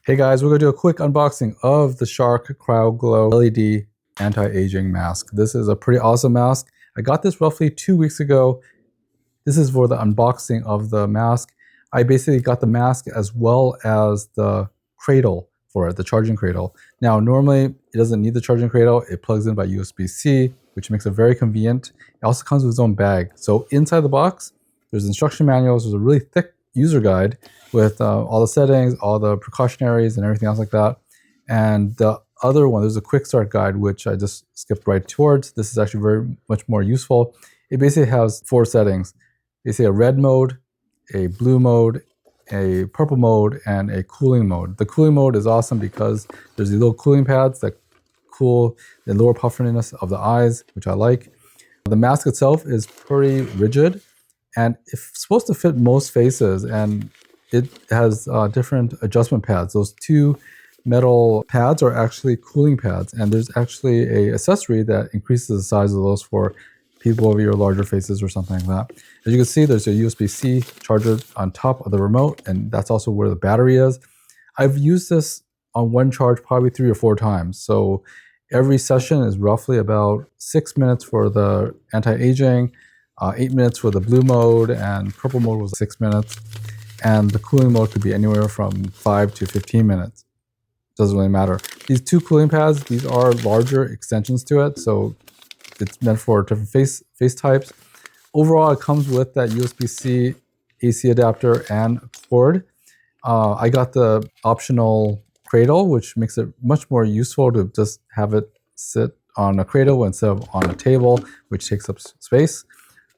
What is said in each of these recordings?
Hey guys, we're going to do a quick unboxing of the Shark CryoGlow LED anti-aging mask. This is a pretty awesome mask. I got this roughly 2 weeks ago. This is for the unboxing of the mask. I basically got the mask as well as the cradle for it, the charging cradle. Now, normally it doesn't need the charging cradle. It plugs in by USB-C, which makes it very convenient. It also comes with its own bag. So inside the box, there's instruction manuals. There's a really thick user guide with all the settings, all the precautionaries, and everything else like that. And the other one, there's a quick start guide, which I just skipped right towards. This is actually very much more useful. It basically has 4 settings. Basically a red mode, a blue mode, a purple mode, and a cooling mode. The cooling mode is awesome because there's these little cooling pads that cool the lower puffiness of the eyes, which I like. The mask itself is pretty rigid, and it's supposed to fit most faces, and it has different adjustment pads. Those 2 metal pads are actually cooling pads, and there's actually an accessory that increases the size of those for people with your larger faces or something like that. As you can see, there's a USB-C charger on top of the remote, and that's also where the battery is. I've used this on one charge probably 3 or 4 times. So every session is roughly about 6 minutes for the anti-aging, 8 minutes for the blue mode, and purple mode was 6 minutes. And the cooling mode could be anywhere from 5 to 15 minutes. Doesn't really matter. These 2 cooling pads, these are larger extensions to it, so it's meant for different face types. Overall, it comes with that USB-C AC adapter and cord. I got the optional cradle, which makes it much more useful to just have it sit on a cradle instead of on a table, which takes up space.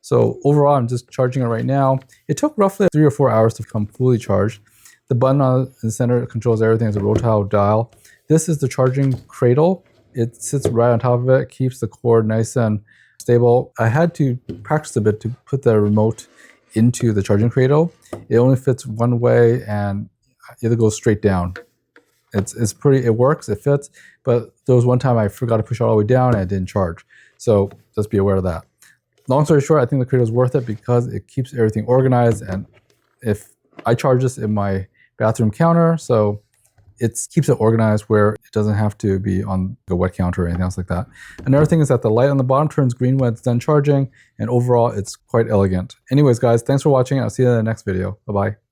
So overall, I'm just charging it right now. It took roughly 3 or 4 hours to become fully charged. The button in the center controls everything. It's a rotile dial. This is the charging cradle. It sits right on top of it, keeps the cord nice and stable. I had to practice a bit to put the remote into the charging cradle. It only fits one way, and it goes straight down. It's pretty, it works, it fits, but there was one time I forgot to push it all the way down and it didn't charge. So just be aware of that. Long story short, I think the cradle is worth it because it keeps everything organized, and if I charge this in my bathroom counter, so it keeps it organized where it doesn't have to be on the wet counter or anything else like that. Another thing is that the light on the bottom turns green when it's done charging, and overall it's quite elegant. Anyways guys, thanks for watching. I'll see you in the next video. Bye-bye.